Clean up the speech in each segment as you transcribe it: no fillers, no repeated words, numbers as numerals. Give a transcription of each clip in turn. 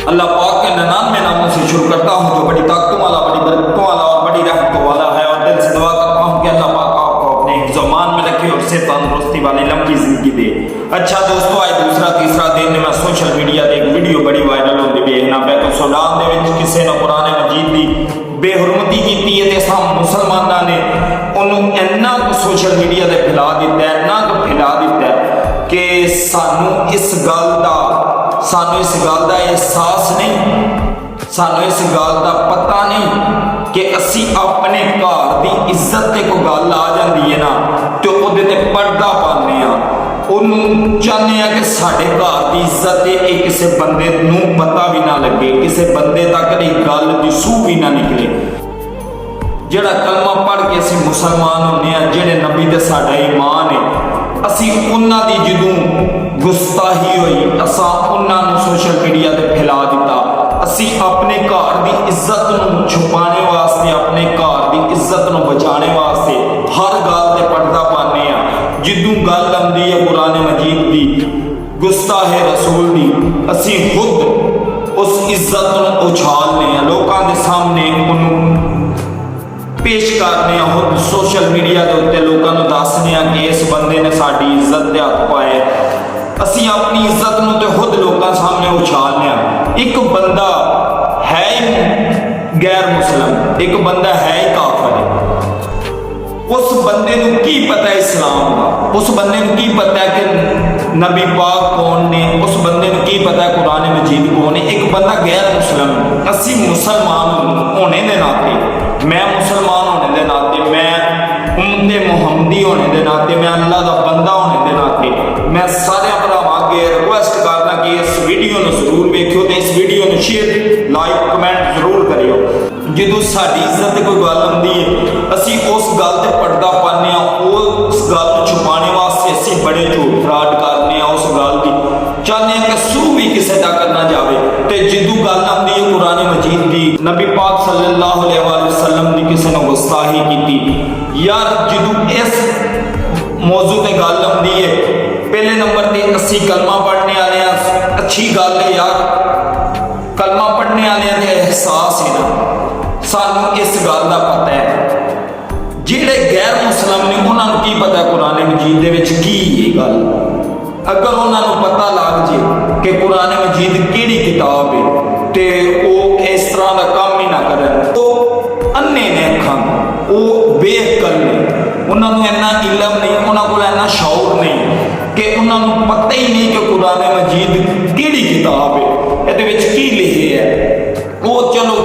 अल्लाह पाक के 99 नामों से शुरू करता हूँ जो बड़ी ताकतों वाला, बड़ी बरकतों वाला और बड़ी रहमतों वाला है। और दिल से दुआ करता हूँ कि अल्लाह पाक आपको अपने हिफ्ज़-ओ-मान में रखे और से तंदुरुस्ती वाली लंबी जिंदगी दे। अच्छा दोस्तों, आज दूसरा तीसरा दिन मैं सोशल मीडिया ते एक वीडियो बड़ी वायरल होती भी है ना पे तो सूडान दे विच किसी ने कुरान मजीद दी बेहुरमती की है ते साम मुसलमाना ने उन्होंने इन्ना को सोशल मीडिया ते फैला दिता है, इन्ना को फैला दिता है कि सानू इस गल दा एहसास नहीं, सानू इस गल दा पता नहीं कि असी अपने घर की इज्जत ते कोई गल आ जाती है ना तो उहदे ते पर्दा पाने आ, उन्होंने चाहते हैं कि साढ़े घर की इज्जत है किसी बंदे नूं पता भी ना लगे, किसी बंदे तक गल की सूह भी ना निकले। जिहड़ा कलमा पढ़ के असी मुसलमान होने हैं, जिहड़े नबी दे साडा ईमान है, असी उन्हां दी जदों गुस्ताही हुई असां उन्हां नूं सोशल मीडिया ते फैला दिता। असी अपने घर की इज्जत नूं छुपाने वास्ते, अपने घर की इज्जत नूं बचाने वास्ते हर गल ते पर्दा पाने आ। जिदों गल आउंदी है कुरान मजीद की, गुस्ताहे रसूल की, असी खुद उस इज्जत नूं उछालने आ, लोकां दे सामने उन्होंने पेश करने खुद सोशल मीडिया के उत्ते लोगों को दसने कि इस बंदे ने साड़ी इज्जत के हथ पाए। असी अपनी इज्जत नूं ते खुद लोगों सामने उछालने। एक बंदा है ही गैर मुसलम, एक बंदा है ही काफिर, उस बंदे नूं की पता है इस्लाम का, उस बंदे नूं की पता है कि नबी पाक कौन ने, उस बंदे नूं की पता है कुरान मजीद कौन है। एक बंदा गैर मुसलम, असी मुसलमान होने के नाते, मैं मुसलमान होने के नाते, मैं उम्मते मुहम्मदी होने के नाते, मैं अल्लाह का बंदा होने के नाते मैं सारे भरावां अगे रिक्वेस्ट करना कि इस वीडियो को जरूर वेखियो तो इस वीडियो को शेयर लाइक कमेंट जरूर करियो। जो साड़ी इज्जत की कोई गल आती है असी उस गल से पर्दा पाने, उस गल छुपाने वास्ते असी बड़े झूठ फराड करने, उस गल की चाहते हैं कि सूह भी किसी तक ना जाए। तो जो गल आती है कुरान मजीद की, नबी पाक सल्लल्लाहु अलैहि वसल्लम की किसी ने गुस्ताही की यार, जो इस मौजू से गल आती है, पहले नंबर पर असी कलमा पढ़ने वाले, अच्छी गल है यार, कलमा पढ़ने वाले का एहसास है ना, सानू इस गल का पता है। जिहड़े गैर मुसलम ने उन्होंने की पता कुरान मजीद दे विच की ये गल, अगर उन्होंने पता लग जाए कि कुरान मजीद किहड़ी किताब है तो वो इस तरह का काम ही ना करन। वो अन्ने ने अखां, वो बेअकल ने, उन्होंने इन्ना इलम नहीं, उन्होंने इन्ना शौर नहीं कि उन्होंने पता ही नहीं कि कुरान मजीद किहड़ी किताब है, ये की लिखे है। वो चलो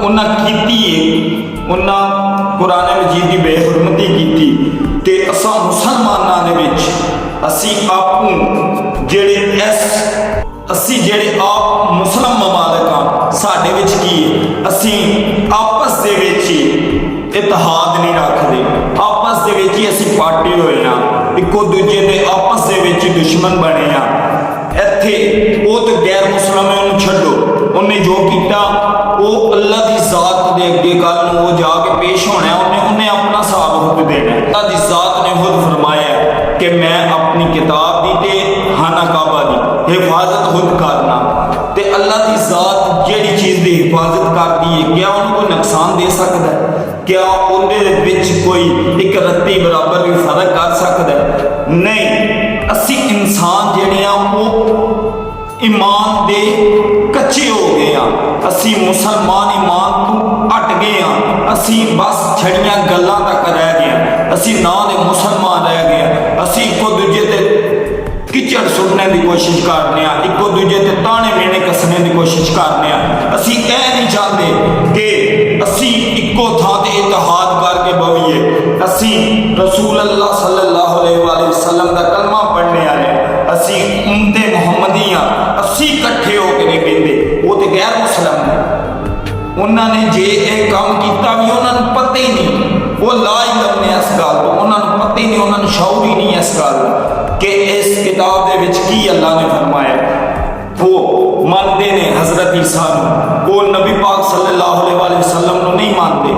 उन्हें की उन्हें कुरान मजीद की बेहुरमती की ते असां मुसलमानां दे विच असी आपू जेड़े असी जेड़े आप मुसलम ममालिक हाँ, साडे विच की है, असी आपस दे विच इतिहाद नहीं रखते, आपस दे विच ही असी पार्टी होए हाँ, इको दूजे दे आपस दे विच दुश्मन बने हाँ। इत्थे वो तो गैर मुसलम है, उन्हें छड्डो, उन्हें जो किया वो अल्लाह की जात के अगे कल वो जाके पेश होना, उन्हें अपना हिसाब खुद देना। अल्लाह की जात ने खुद फरमाया कि मैं अपनी किताब दी ते खाना काबा की हिफाजत खुद करना। ते अल्लाह की जात जिहड़ी चीज़ की हिफाजत करती है, क्या उन्हें कोई नुकसान दे सकता है? क्या उन्हें विच कोई एक रत्ती बराबर भी फर्क कर सकता है? नहीं। असी इंसान जिहड़े आ वो ईमान दे कच्चे हो गए हैं, असी मुसलमान ईमान तो हट गए हैं, असी बस छड़ियां गल्लां तक रह गए, असी ना दे मुसलमान रह गए। असी इको दूजे ते किचड़ सुटने की कोशिश करने, इको दूजे ते ताने मेने कसने की कोशिश करने। असी यह नहीं चाहते कि असी इको थां ते इतिहाद करके बवीए। असी रसूल अल्लाह सल्लल्लाहु अलैहि वसल्लम का कलमा पढ़ने वाले, असी उम्मते मुहम्मदी हाँ, असी इकट्ठे होकर नहीं कहते, वो तो गैर मुसलम है। उन्होंने जे एक काम किया भी उन्होंने पता ही नहीं, वो ला इलम ने इस गल तो उन्होंने पता ही नहीं, उन्होंने शौर ही नहीं इस गल कि इस किताब के विच की अल्लाह ने फरमाया। वो मानते ने हजरत ईसा वो नबी पाक सल्लल्लाहु अलैहि वसल्लम को नहीं मानते,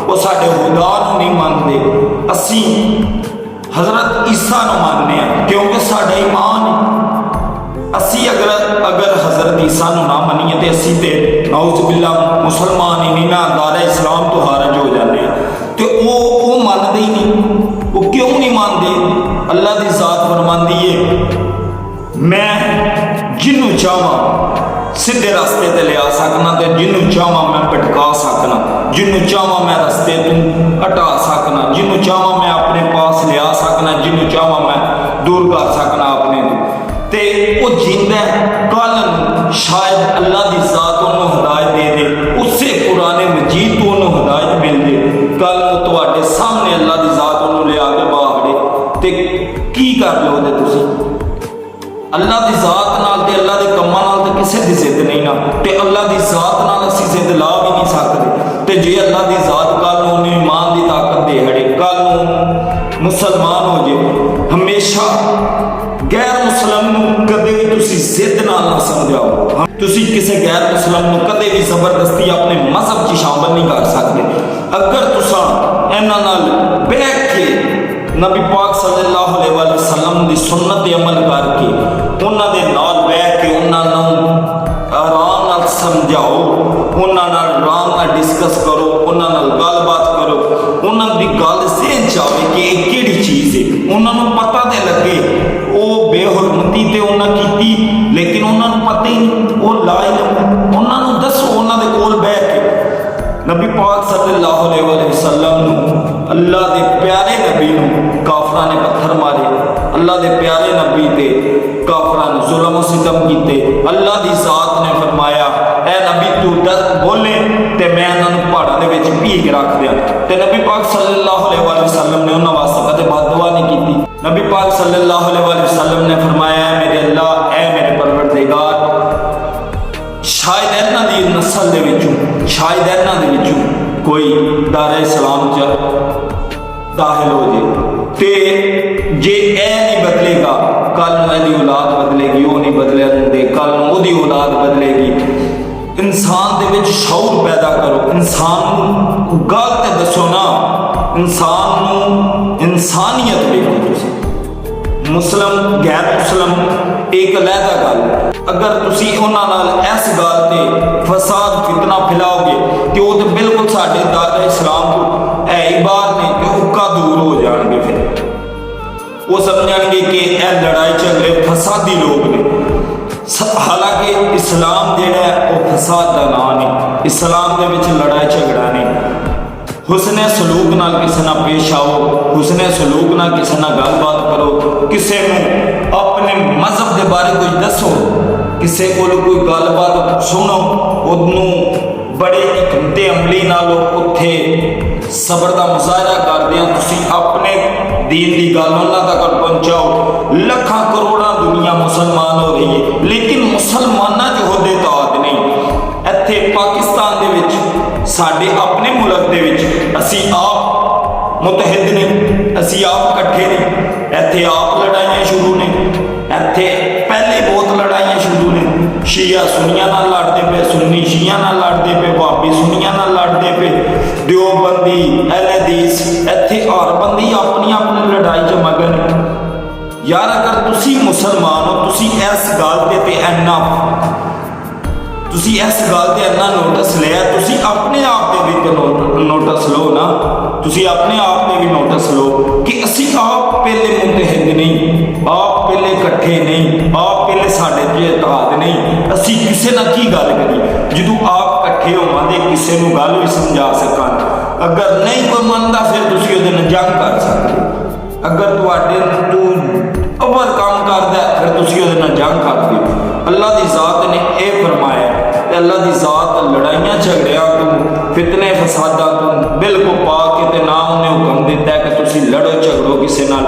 वो साडे खुदा को नहीं मानते। असी हजरत ईसा को मानने क्योंकि साडा ईमान असी अगर हजरत ईसा नूं ना मनीए तो असी तो नाउज़ बिल्ला मुसलमान ही नहीं ना, दायरा इस्लाम तो खारिज हो जाते हैं। तो वो मानते ही नहीं। वो क्यों नहीं मानते? अल्लाह की जात फरमांदी है मैं जिन्हों चाहवा सीधे रास्ते ते लिया सकना, तो जिन्हों चाहवा मैं भटका सकना, जिन्हों चाहवा मैं रास्ते तू हटा सकना, जिन्हों चाहवा मैं अपने पास लिया सकना, जिन्हों चाहवा मैं दूर कर सकना अपने ते वो जिंदा कल शायद अल्लाह की जात उन्होंने हिदायत दे दे, उससे कुरान मजीद तो उन्होंने हिदायत मिल जाए, कल तुहाडे सामने अल्लाह की जात उन्होंने लिया के बाहरे ते की कर लोगे तुसी? अल्लाह की जात नाल ते अल्लाह के कम्मां नाल ते किसी की जिद नहीं ना, ते अल्लाह की जात नाल असीं जिद ला भी नहीं सकते। ते जे अल्लाह की जात कल उन्हें ईमान की ताकत दे हड़े, कल मुसलमान हो जाए, हमेशा गैर मुसलम कदे भी तुसी जिद नाल ना समझाओ। तुसी किसी गैर मुसलम कदे भी जबरदस्ती अपने मजहब च शामिल नहीं कर सकते। अगर तुसा इन्हां नाल बैठ के नबी पाक सल्लल्लाहु अलैहि वसल्लम की सुन्नत अमल करके उन्हां दे नाल बैठ के उन्हां नूं आराम नाल समझाओ, उन्हां नाल आराम नाल डिस्कस करो, उन्हां नाल गलबात करो, उन्हां दी गल ज़हन च आवे कि ये किहड़ी चीज़ है, उन्हां नूं पता ते लगे वो बेहुरमती ते उन्हां कीती, लेकिन उन्हां नूं पता ही नहीं, वो ला इल्म उन्हां नूं दसो, उन्हां दे कोल बैठ के नबी पाक सल्लल्लाहु अलैहि वसल्लम अल्लाह के प्यारे नबी काफरा ने पत्थर मारे, अल्लाह के प्यारे नबी ते काफरा ने जुल्म सितम कीते। अल्लाह की जात ने फरमाया ऐ नबी तू दस बोले ते मैं उन्होंने पहाड़ों के विच भीग रख दिया। ते नबी पाक सल्लल्लाहु अलैहि वसल्लम ने उन्होंने वास्ते कदे बददुआ नहीं की। नबी पाक सल्लल्लाहु अलैहि वसल्लम ने फरमाया मेरे अल्लाह, ऐ मेरे परवरदिगार, शायद इन्हां दी नस्ल दे विचों, शायद इन्हां दे विचों कोई दायरा इस्लाम च दाखिल हो जाए, ते जे ए नहीं बदलेगा कल मेरी औलाद बदलेगी, वो नहीं बदले दे कल ओदी औलाद बदलेगी। इंसान दे विच शऊर पैदा करो, इंसान गल ते दसो ना, इंसान नूं इंसानियत देखो तुसीं। मुस्लिम गैर मुस्लिम एक अलहदा गल, अगर तुसी उन्हां नाल इस गल ते फसाद फितना फैलाओगे तो वो तो बिल्कुल साडे दायरा इस्लाम को है ही बाहर ने, तो उक्का दूर हो जाएंगे। फिर वो समझेंगे कि यह लड़ाई झगड़े फसादी लोग ने, हालांकि इस्लाम जिहड़ा है वो फसाद का नाम है, इस्लाम दे विच लड़ाई झगड़ा नहीं। हुसने सलूक नाल किसी नाल पेश आओ, हुसने सलूक नाल किसी नाल गलबात करो, किसी को अपने मजहब के बारे कुछ दसो, किसी को कोई गलबात सुनो, उन्होंने बड़े हिकमते अमली नालों उत्थे सबर का मुजाहरा करदे हो, तुसीं अपने दीन की गल उन्हां तक पहुँचाओ। लखां करोड़ां दुनिया मुसलमान हो रही है, लेकिन मुसलमानां च होदे ताद नहीं। इत्थे पाकिस्तान दे विच साडे अपने मुल्क दे विच असीं आप मुतहद नहीं, असीं आप इकट्ठे नहीं, इत्थे आप लड़ाइयां शुरू ने, इत्थे पहले बहुत लड़ाइयां शुरू ने, शिया सुनिया नाल लड़ते पे, सुन्नी शिया नाल लड़ते पे, भाभी सुनिया नाल लड़ते पे, देवबंदी अहले हदीस, इत्थे हर बंदी अपनी अपनी लड़ाई च मगन। यार अगर तुसी मुसलमान हो, तुसी इस गल ते इन्ना तुसी इस गल ते इन्ना नोटिस लिया, तुसी अपने आप ते भी नोटिस लो ना, तुसी अपने आप ते भी नोटिस लो कि असी आप पहले मुतहद नहीं, आप पहले इकट्ठे नहीं, आप पहले साडे च इत्तेहाद नहीं, असी किसी ना की गल करी जो आप इकट्ठे होवांगे किसी नूं गल भी समझा सकां। अगर नहीं कोई मनदा फिर तुसी उहदे नाल जंग कर सकते, अगर तुहाडे तू अव्वल काम करदा फिर तुसी उहदे नाल जंग कर दिओ। अल्लाह की जात ने यह फरमाया, अल्लाह की जात लड़ाइयां झगड़ियां तो फितने फसादा तो बिल्कुल पा के ना उन्हें हुक्म दिता है कि तुसी लड़ो झगड़ो किसी नाल,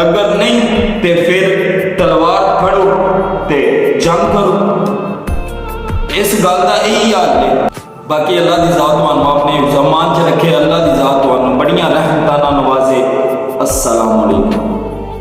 अगर नहीं तो फिर तलवार फड़ो ते जंग करो। इस गल का यही हाल है। बाकी अल्लाह की जात तुहानूं अपने ज़मान च रखे, अल्लाह की जात तुहानूं बड़ियां रहमतां नाल नवाजे। अस्सलाम वालेकुम।